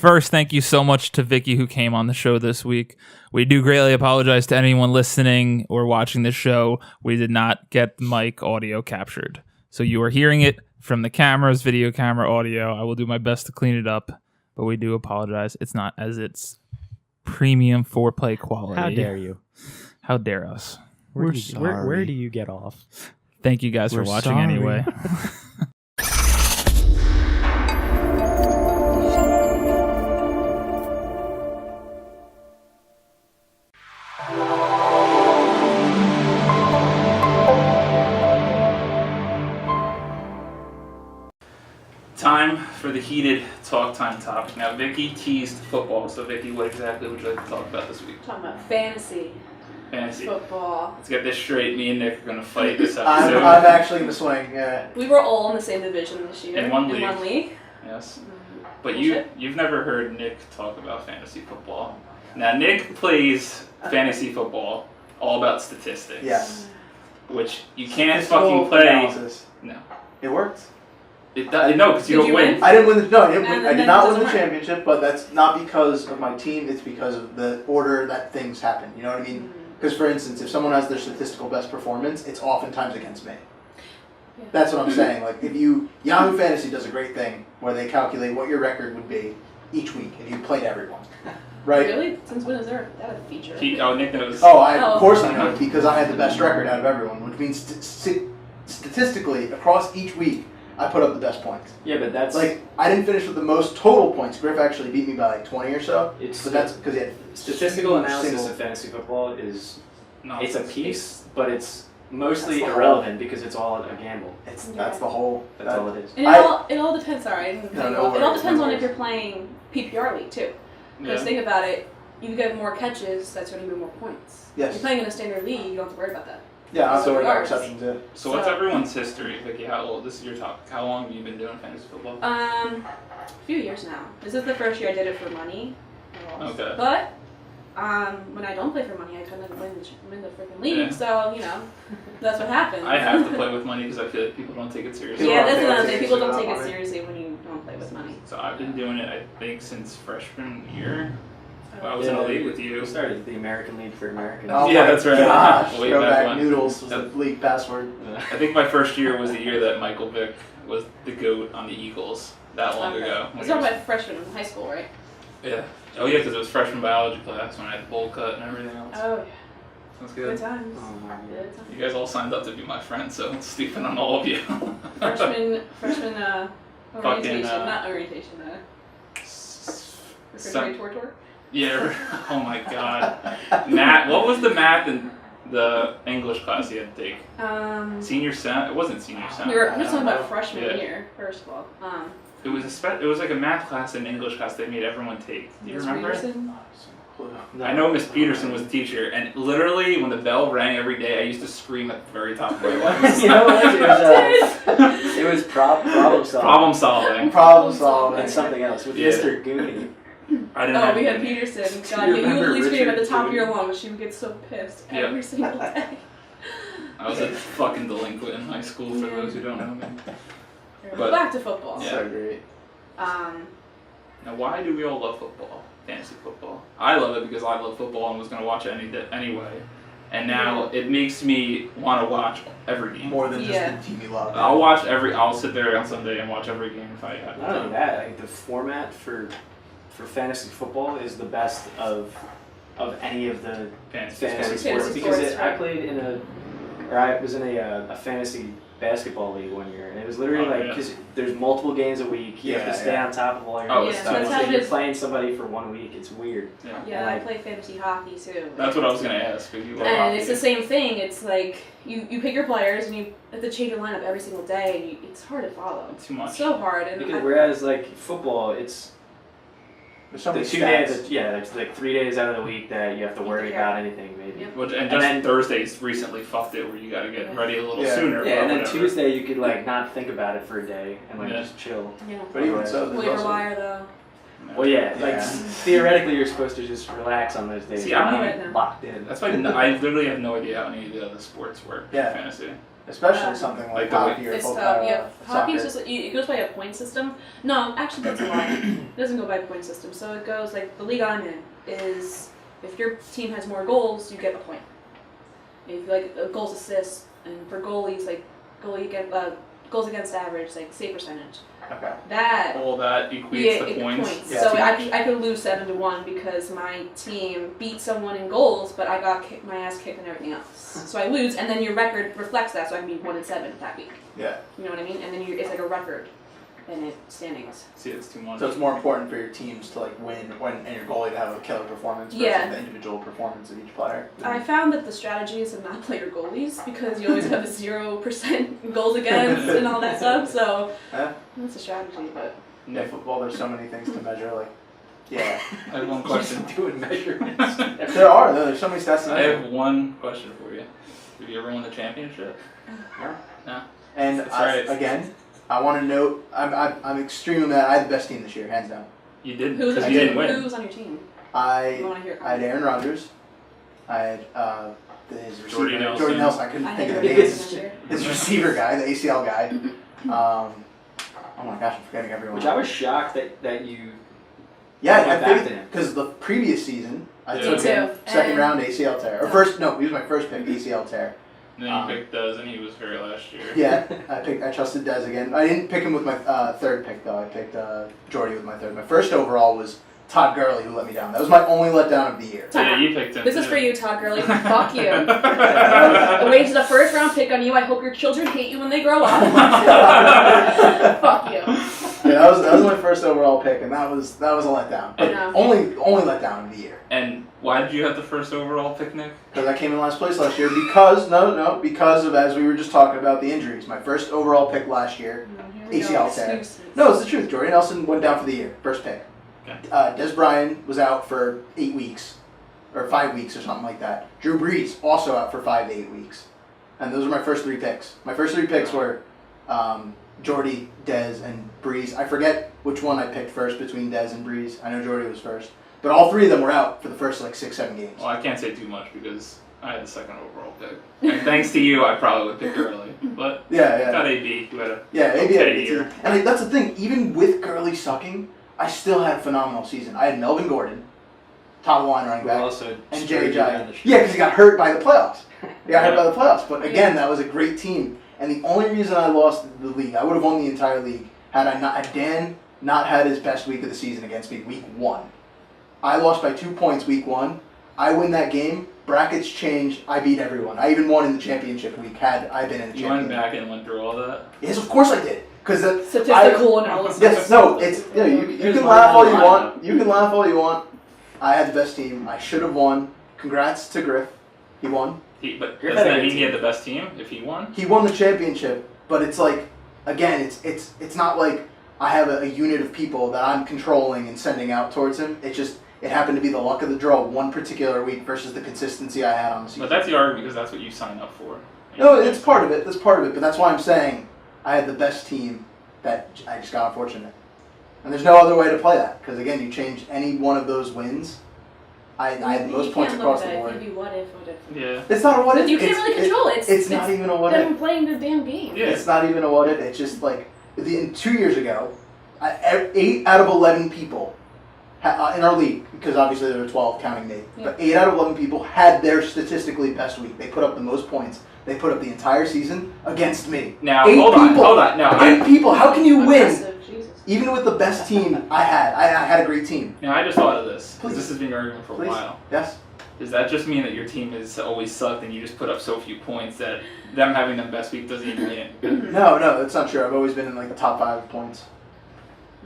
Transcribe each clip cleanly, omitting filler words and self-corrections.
First, thank you so much to Vicky who came on the show this week. We do greatly apologize to anyone listening or watching this show. We did not get the mic audio captured. So you are hearing it from the cameras, video camera, audio. I will do my best to clean it up, but we do apologize. It's not as its premium foreplay quality. How dare you? How dare us? Where do you get off? Thank you guys for watching anyway. Time for the heated talk time topic. Now, Vicky teased football. So, Vicky, what exactly would you like to talk about this week? Talking about fantasy football. Let's get this straight. Me and Nick are going to fight this episode. I'm actually in the swing. We were all in the same division this year. In one league. Mm-hmm. Yes. But you've never heard Nick talk about fantasy football. Now, Nick plays fantasy football all about statistics. Yes. Which you can't fucking play. Analysis. No. It worked. No, because you don't win. I didn't win I did not win the work. championship, but that's not because of my team. It's because of the order that things happen. You know what I mean? Because, for instance, if someone has their statistical best performance, it's oftentimes against me. Yeah. That's what I'm saying. Like, if Yahoo Fantasy does a great thing where they calculate what your record would be each week if you played everyone. Right? Really? Since when is that a feature? Nick knows. Of course I know it because I had the best record out of everyone, which means statistically, across each week, I put up the best points. Yeah, but that's... Like, I didn't finish with the most total points. Griff actually beat me by like 20 or so. But that's because he had statistical analysis of fantasy football is... It's a piece, but it's mostly That's irrelevant because it's all a gamble. That's the whole... That's all it is. And it all depends, it all depends on if you're playing PPR league, too. Because think about it, you get more catches, that's when you win more points. Yes. If you're playing in a standard league, you don't have to worry about that. Yeah, I'm sorry about Regardless. exceptions, yeah. So what's everyone's history, Vicky? This is your topic. How long have you been doing fantasy football? A few years now. This is the first year I did it for money. Okay. But when I don't play for money, I kind of win the freaking league. So that's what happens. I have to play with money because I feel like people don't take it seriously. Yeah, that's what I'm saying. People don't take it seriously when you don't play with money. So I've been doing it, I think, since freshman year. I was in a league with you. We started the American League for Americans. Oh yeah, my that's right. Gosh, Way Throwback back when. Noodles was the league password. I think my first year was the year that Michael Vick was the GOAT on the Eagles that long ago. It's not my freshman in high school, right? Yeah. Oh yeah, because it was freshman biology class when I had the bowl cut and everything else. Oh yeah. Sounds good. Good times. Good times. You guys all signed up to be my friend, so it's stupid on all of you. freshman orientation, not orientation, refrigerator tour. Yeah. Oh my God. Math. What was the math in the English class you had to take? Senior sem. It wasn't senior sem. We're talking about freshman year, first of all. It was like a math class and English class they made everyone take. Do you remember? Peterson? I know Miss Peterson was the teacher, and literally when the bell rang every day, I used to scream at the very top of my lungs. You know what? It was problem solving. Problem solving. And something else with Mr. Gooney. I didn't have we had any. Peterson. God, you literally scream at the top of your lungs. She would get so pissed every single day. I was a fucking delinquent in high school, for those who don't know me. But back to football. Yeah. So great. Now, why do we all love football? Fantasy football. I love it because I love football and was going to watch it anyway. And now it makes me want to watch every game. More than just the team you love. I'll sit there on Sunday and watch every game if I have Not only that, I think the format for fantasy football is the best of any of the fantasy sports because I was in a fantasy basketball league one year, and it was literally because there's multiple games a week, you have to stay on top of all your stuff. So if you're playing somebody for 1 week, it's weird. Yeah, I play fantasy hockey too. That's what I was gonna ask. If you love and hockey. It's the same thing. It's like you pick your players and you have to change your lineup every single day. And it's hard to follow. It's too much. It's so hard. And because whereas like football, it's There's so many the 2 stats. days. There's like 3 days out of the week that you have to worry about anything maybe. Yep. And then Thursdays recently fucked it where you got to get ready a little sooner. Yeah, and then Tuesday you could like not think about it for a day and like just chill. Yeah. But even so, there's waiver also... wire though. Well, like theoretically you're supposed to just relax on those days. See, you're I'm not locked in. That's why I literally have no idea how any of the other sports work in fantasy. Especially something like hockey or it's football. yeah, hockey's soccer. just it goes by a point system. No, actually that's a lie. It doesn't go by a point system. So it goes like the league I'm in is if your team has more goals, you get a point. If like goals, assists, and for goalies like goals against average, like save percentage. Okay. That equates the points. Yeah, so I could lose 7-1 because my team beat someone in goals, but I got my ass kicked and everything else. So I lose, and then your record reflects that. So I can be 1-7 that week. Yeah. You know what I mean? And then it's like a record, and it standings. See, it's too much. So it's more important for your teams to like win and your goalie to have a killer performance versus the individual performance of each player. I found that the strategy is to not play your goalies because you always have 0% goals against and all that stuff. So that's a strategy, but. In football, there's so many things to measure. Like, yeah. I have one question. Doing measurements. There's so many stats to I measure. have one question for you. Have you ever won the championship? No. And again, I want to note, I'm extremely mad. I had the best team this year, hands down. You didn't, because you didn't win. Who was on your team? I had Aaron Rodgers. I had his receiver, Jordy Nelson. I couldn't think of the name. His receiver guy, the ACL guy. Oh my gosh, I'm forgetting everyone. Which I was shocked that you. Yeah, I think because the previous season I took him second round ACL tear. He was my first pick ACL tear. And then you picked Dez, and he was very last year. Yeah, I trusted Dez again. I didn't pick him with my third pick though. I picked Jordy with my third. My first overall was Todd Gurley, who let me down. That was my only letdown of the year. Yeah, you picked him. This is for you, Todd Gurley. Fuck you. I wasted a first round pick on you. I hope your children hate you when they grow up. Fuck you. Yeah, that was my first overall pick, and that was a letdown. But only letdown of the year. And why did you have the first overall pick, Nick? Because I came in last place last year. Because of, as we were just talking about, the injuries. My first overall pick last year, ACL tear. No, it's the truth. Jordy Nelson went down for the year, first pick. Okay. Des Bryant was out for 8 weeks, or 5 weeks, or something like that. Drew Brees also out for 5 to 8 weeks, and those were my first 3 picks. My first 3 picks were Jordy, Dez, and Brees. I forget which one I picked first between Dez and Brees. I know Jordy was first, but all 3 of them were out for the first 6-7 games. Well, I can't say too much because I had the second overall pick, and thanks to you, I probably would pick Gurley. But got AB, who had a AB had a year. And that's the thing. Even with Gurley sucking, I still had a phenomenal season. I had Melvin Gordon, top line running back, and Jerry Giant. Yeah, because he got hurt by the playoffs. But again, that was a great team. And the only reason I lost the league, I would have won the entire league, had Dan not had his best week of the season against me, week 1. I lost by 2 points week 1. I win that game. Brackets change. I beat everyone. I even won in the championship week had I been in the championship. You went back and went through all that? Yes, of course I did. Because statistical analysis. Yes, no, it's you can laugh all you want. You can laugh all you want. I had the best team. I should have won. Congrats to Griff. He won. But doesn't that mean he had the best team if he won? He won the championship, but it's like, again, it's not like I have a unit of people that I'm controlling and sending out towards him. It happened to be the luck of the draw one particular week versus the consistency I had on the season. But that's the argument because that's what you signed up for. No, it's part of it. That's part of it. But that's why I'm saying I had the best team that I just got unfortunate. And there's no other way to play that because, again, you change any one of those wins. I had the most points across the board. Maybe what if. Yeah. It's not a what if. You can't really control it. It's not even a what if. Them playing the damn game. Yeah. It's not even a what if. It's just like 2 years ago, 8 out of 11 people in our league, because obviously there were 12 counting me, but 8 out of 11 people had their statistically best week. They put up the most points. They put up the entire season against me. Now, hold on. No, 8 people. How can you win? Jesus. Even with the best team I had a great team. Now, I just thought of this, because this has been arguing for a while. Yes. Does that just mean that your team has always sucked and you just put up so few points that them having the best week doesn't even mean? No, that's not true. I've always been in the top 5 points.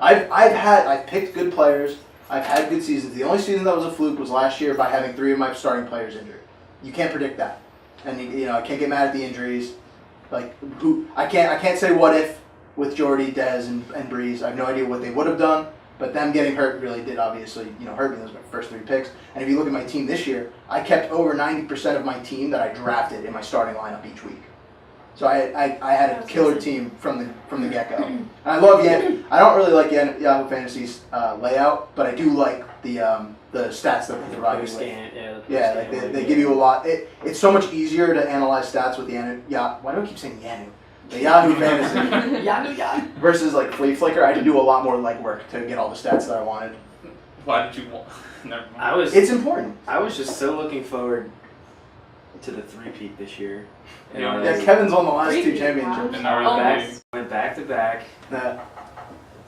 I've picked good players. I've had good seasons. The only season that was a fluke was last year by having 3 of my starting players injured. You can't predict that, and I can't get mad at the injuries. I can't say what if with Jordy, Dez, and Brees. I have no idea what they would have done, but them getting hurt really did obviously hurt me. Those were my first 3 picks. And if you look at my team this year, I kept over 90% of my team that I drafted in my starting lineup each week. So I had a killer team from the get-go. And I love I don't really like Yahoo Fantasy's layout, but I do like the stats that they provide you with. Scan, They give you a lot. It's so much easier to analyze stats with the why do I keep saying Yanu? The Yahoo Fantasy. Yahoo. Versus like Flea Flicker, I had to do a lot more legwork to get all the stats that I wanted. Why did you want? Never mind. It's important. I was just so looking forward to the three-peat this year. Kevin's won the last 2 championships. Went back to back.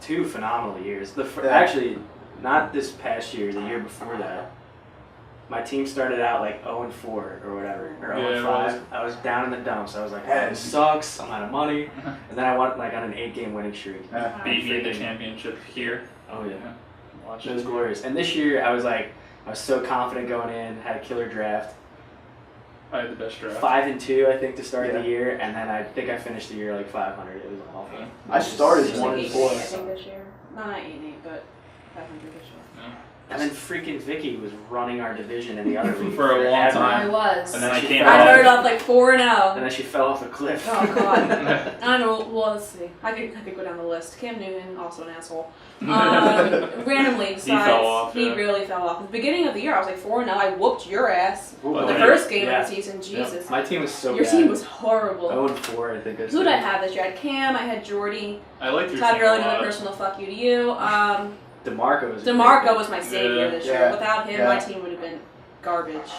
2 phenomenal years. Actually, not this past year, the year before that. My team started out like 0-4 or whatever, or 0-5. I was down in the dumps. I was like, this sucks. I'm out of money. And then I went like on an 8-game winning streak. Beat me in the championship here. Oh yeah. It was glorious. And this year I was so confident going in. Had a killer draft. I had the best draft. 5-2, I think, to start the year, and then I think I finished the year like 500. It was awful. I started 1-4. I think this year. Not 8-8, but 500 this year. And then freaking Vicky was running our division in the other league for a long time. I was. And then I started off like 4-0. And then she fell off a cliff. Oh god. I don't know. Well, let's see. I could go down the list. Cam Newton, also an asshole. Randomly, besides, he really fell off. At the beginning of the year, I was like 4-0. I whooped your ass. The first game of the season. Jesus. My team was so Your team was horrible. 0-4, I think. Who did I have this year? I had Cam. I had Jordy. I liked your Todd team Gurley, a lot. another personal fuck you to you. DeMarco was my savior this year. Without him, my team would have been garbage.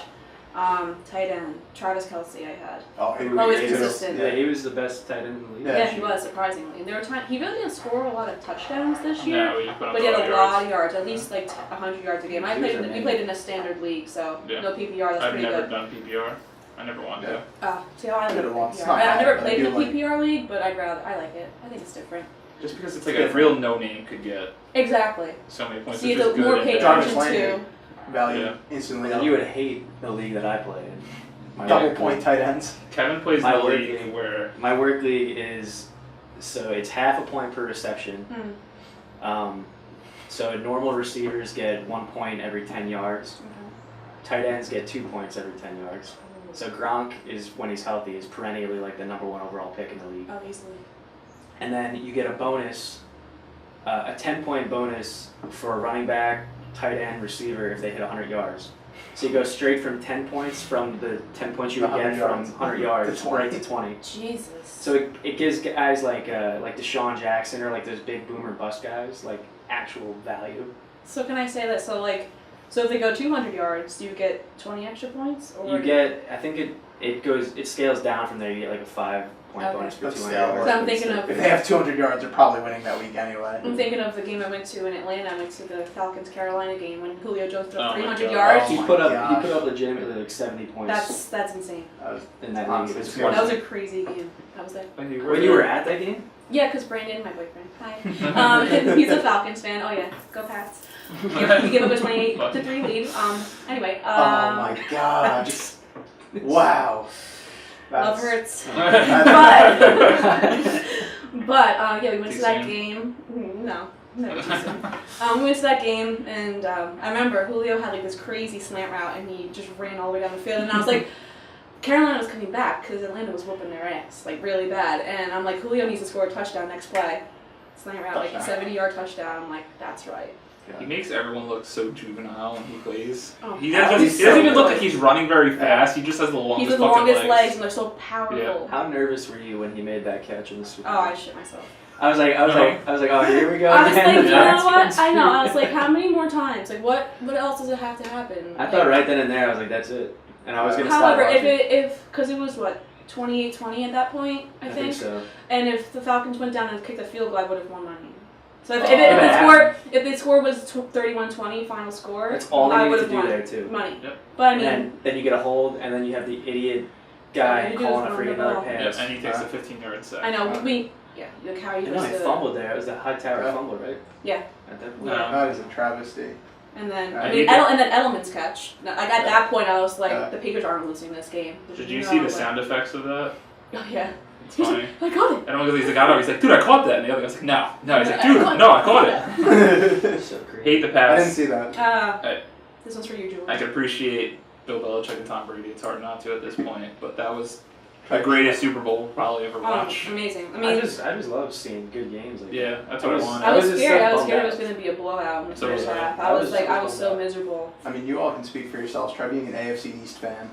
Tight end, Travis Kelce I had. Always consistent. Yeah, he was the best tight end in the league. Yeah, he was, surprisingly. And there were times he really didn't score a lot of touchdowns this year, but he had a lot of yards, at least like 100 yards a game. We played in a standard league, so no PPR. That's pretty good. I've never done PPR. I never wanted to. See how I like PPR. I've never played in a PPR league, but I like it. I think it's different. Just because it's like a real no-name could get exactly so many points. See, the more paid attention to value instantly. You would hate the league that I play in. Double point tight ends. Kevin plays in the league where my work league is it's half a point per reception. So normal receivers get 1 point every 10 yards. Tight ends get 2 points every 10 yards. So Gronk is, when he's healthy, is perennially like the #1 overall pick in the league. Obviously. And then you get a bonus, a 10-point bonus for a running back, tight end, receiver if they hit 100 yards. So you go straight from 10 points from the 10 points you would get from 100 yards right to 20. Jesus. So it gives guys like Deshaun Jackson or like those big boomer bust guys like actual value. So can I say that? So if they go 200 yards, do you get 20 extra points? Or you get, I think it scales down from there. You get like a 5-point bonus for 200 yards. So I'm thinking of, if they have 200 yards, they're probably winning that week anyway. I'm thinking of the game I went to in Atlanta. I went to the Falcons-Carolina game when Julio Jones threw 300 yards. He put up legitimately like 70 points. That's insane. In that league. That was a crazy game. I was there. When you were at that game? Yeah, because Brandon, my boyfriend, hi, he's a Falcons fan. Oh yeah, go Pats. He gave up a 28-3 lead. Anyway. Oh my gosh. Wow. Love hurts. But yeah, we went to that game. No, never too soon. We went to that game, and I remember Julio had like this crazy slant route, and he just ran all the way down the field, and I was like, Carolina was coming back because Atlanta was whooping their ass like really bad, and I'm like, Julio needs to score a touchdown next play. Slant route, like a 70-yard touchdown. I'm like, that's right. Yeah. He makes everyone look so juvenile when he plays. Oh, he doesn't even look like he's running very fast. He just has the longest He's the longest legs, and they're so powerful. Yeah. How nervous were you when he made that catch in the Super Bowl? Oh, I shit myself. I was like, oh, here we go. I was like, you know what? I know. I was like, how many more times? Like, what else does it have to happen? I thought right then and there, I was like, that's it. And I was gonna stop watching. However, because it was what 28-20 at that point, I think. So. And if the Falcons went down and kicked a field goal, I would have won money. So if the score was 31-20 final score, that's all I they would need have to do won there too. money. Yep. But I mean, then you get a hold, and then you have the idiot guy calling a free another pass. Yep, and he takes a 15-yard sack. I know he fumbled there. It was the high tower fumble, right? Yeah. At that point. No. That is a travesty. And then and then Edelman's catch. At that point, I was like, the Patriots aren't losing this game. Did you see the sound effects of that? Oh yeah. It's funny. I got it. And one he's like, I know. He's like, dude, I caught that. And the other guy's like, no. He's like, dude, no, I caught it. So crazy. Hate the pass. I didn't see that. This one's for you, Julie. I can appreciate Bill Belichick and Tom Brady. It's hard not to at this point, but that was The greatest Super Bowl probably ever watched. Amazing. I I mean, just love seeing good games. Like Yeah, that's what I want. I was just scared. so I was bummed scared it out. was going to be a blowout in the So first was I. half. I was I was so so bummed out. miserable. I mean, you all can speak for yourselves. Try being an AFC East fan.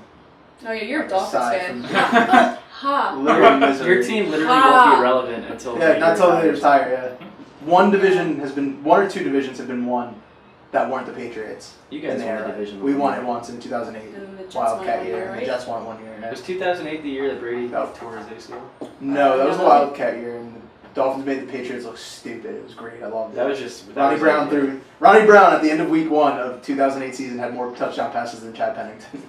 Oh yeah, you're a Dolphins Aside fan. from- Ha. Literally misery. Your team literally won't be relevant until Yeah, not until they retire. retire. Yeah. One or two divisions have been won that weren't the Patriots. You guys in the won the era. division. We won it once in 2008. And the Jets won Wildcat one year. year, And right? the Jets won 1 year. Yeah. Was 2008 the year that Brady No. tore his ACL? No, that was the No. Wildcat year, and the Dolphins made the Patriots look stupid. It was great. I loved it. That was just Ronnie Brown at the end of Week 1 of 2008 season had more touchdown passes than Chad Pennington.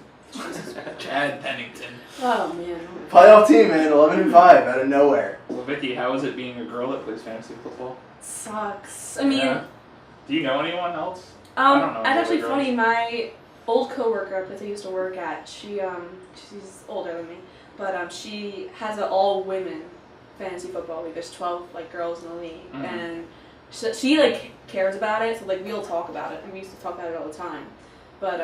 Chad Pennington. Oh man. Playoff team, man, 11-5 out of nowhere. Well, Vicky, how is it being a girl that plays fantasy football? Sucks. I mean, Yeah. Do you know anyone else? I don't know it's any actually other funny. My old coworker that I used to work at, she's older than me, but she has an all women fantasy football league. There's 12 like girls in the league, Mhm. and she like cares about it. So like we'll talk about it. And we used to talk about it all the time. But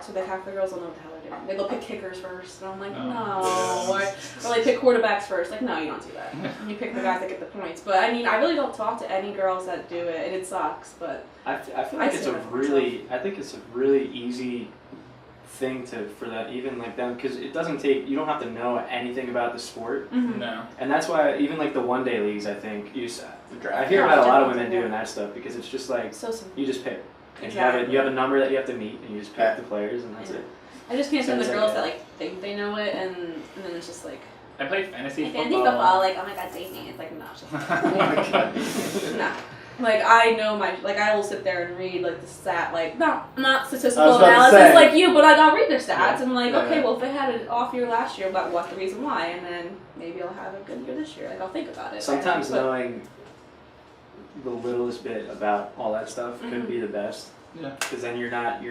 so that half the girls don't know what the hell they're doing. They go pick kickers first, and I'm like, Oh. no. Or they pick quarterbacks first. Like, no, you don't do that. You pick the guys that get the points. But I mean, I really don't talk to any girls that do it, and it sucks. But I feel I like say that for myself. I think it's a really easy thing for that even like them because it doesn't take you don't have to know anything about the sport No. and that's why even like the 1-day leagues I think I hear about a lot of women doing that stuff because it's just like so simple. you just pick and Exactly. you have a number that you have to meet and you just pick the players and that's Yeah. it. I just can't stand the Sounds girls like that like think they know it, and then it's just like I play fantasy fantasy football. football. Like, oh my god, save me. It's like no, just Oh my god. nah. Like I know I will sit there and read like the stat, like not I statistical was about to analysis say. like you, but I'll read their stats Yeah. and I'm like, Yeah. okay, well if they had an off year last year, what's the reason why? And then maybe I'll have a good year this year. Like I'll think about it. Sometimes But- knowing the littlest bit about all that stuff could Mhm. be the best Yeah. because then you're not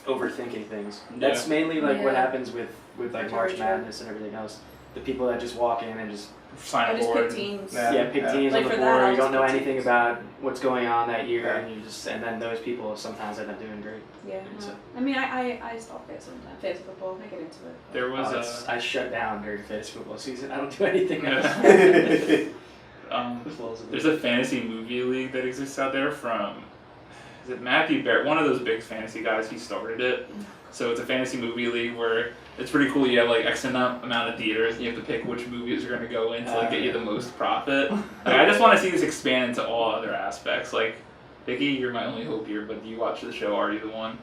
overthinking things. That's mainly like what Yeah. happens with like March True. Madness and everything else. The people that just walk in and just Sign I a just board. pick teams. Yeah. pick teams Like on for the that, board. I'll You just don't know pick anything teams. about what's going on that year, Yeah. and then those people sometimes end up doing great. Yeah. So- No. I mean, I stop it sometimes. Fantasy football, I get into it. There was I shut down during fantasy football season. I don't do anything else. there's a fantasy movie league that exists out there from, is it Matthew Barrett? One of those big fantasy guys, he started it. So it's a fantasy movie league where it's pretty cool. You have like X amount of theaters, and you have to pick which movies are going to go in to like get you the most profit. Like, I just want to see this expand into all other aspects. Like, Vicky, you're my only hope here, but do you watch the show Are You the One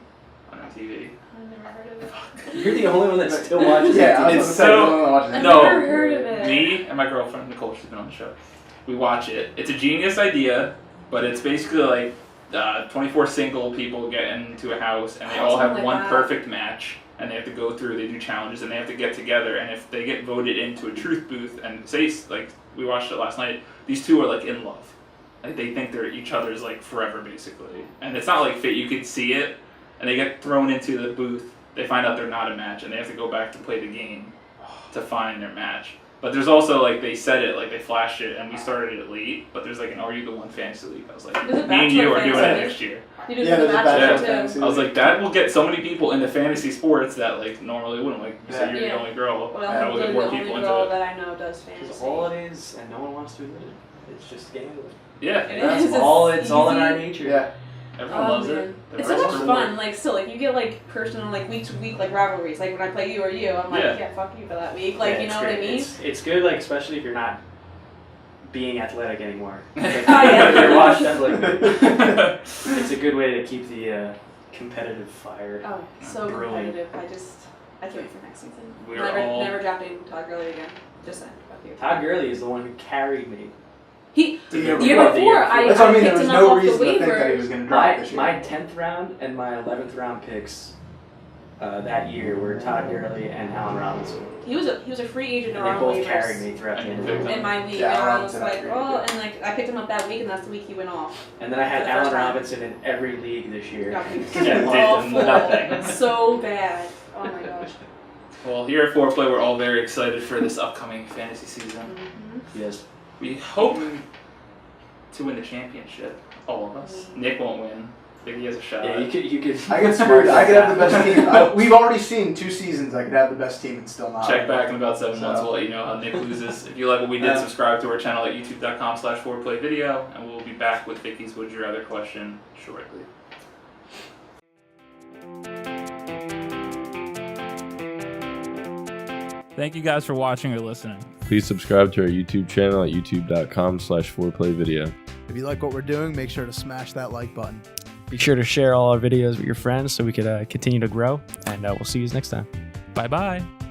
on MTV? I've never heard of it. You're the only one that still watches Yeah, I it. was It's gonna say, so- no one watches it. I've No. never heard of it. Me and my girlfriend Nicole, she's been on the show. We watch it. It's a genius idea, but it's basically like 24 single people get into a house and they all have Something one like that. perfect match, and they have to go through. They do challenges and they have to get together. And if they get voted into a truth booth and say like we watched it last night, these two are like in love. Like they think they're each other's like forever basically. And it's not like fate. You can see it, and they get thrown into the booth. They find out they're not a match, and they have to go back to play the game to find their match. But there's also like they said it, like they flashed it, and we started it late. But there's like an Are You the One fantasy league. I was like, There's a me and you Bachelor are doing fantasy it league. next year. You do Yeah, the there's a Bachelor Bachelor too. fantasy. I was like, that will get so many people into fantasy sports that like normally wouldn't. Like you said, you're Yeah. the only girl. Well, that will I'm get the more only people girl into it. that I know does Because fantasy. all it is, and no one wants to admit it. It's just gambling. Yeah, It That's is, all. it's It's all in our easy. nature. Yeah. everyone Oh, loves man. it. It's so much reward. fun. Like still, like you get like personal, like week to week, like rivalries. Like when I play you or you, I'm like, Yeah. yeah, fuck you for that week. Like Yeah, you it's know what I great. mean? It's good, like especially if you're not being athletic anymore. Like, yeah. if you're washed up, like it's a good way to keep the competitive fire. Oh, so Brewing. competitive. I can't wait for next season. We're Never drafting Todd Gurley again. Just saying. Fuck you. Todd Gurley is the one who carried me. He The the year before, before, I That's what I mean. There picked was him up no off the reason to think that he waivers. was going to drop this year. My 10th round and my 11th round picks that year were Todd Gurley and Allen Robinson. He was a free agent And or they on both carried waivers me throughout the end. And in my league, Yeah, and I Allen was Robinson, I like, agree oh, with and like I picked him up that week, and that's the week he went off. And then I had For the first Allen time. Robinson in every league this year. Yeah, he was Yeah, did awful. nothing. So bad. Oh my gosh. Well, here at Foreplay, we're all very excited for this upcoming fantasy season. Mhm. Yes. We hope to win the championship. All of us. Nick won't win. Vicky has a shot. Yeah, you could. I get screwed. I could have the best team. We've already seen 2 seasons. I could have the best team and still not. Check back in about 7 months. We'll let you know how Nick loses. If you like what we did, subscribe to our channel at youtube.com/4playvideo, and we'll be back with Vicky's Would You Rather question shortly. Thank you guys for watching or listening. Please subscribe to our YouTube channel at youtube.com/4playvideo. If you like what we're doing, make sure to smash that like button. Be sure to share all our videos with your friends so we could continue to grow, and we'll see you next time. Bye-bye.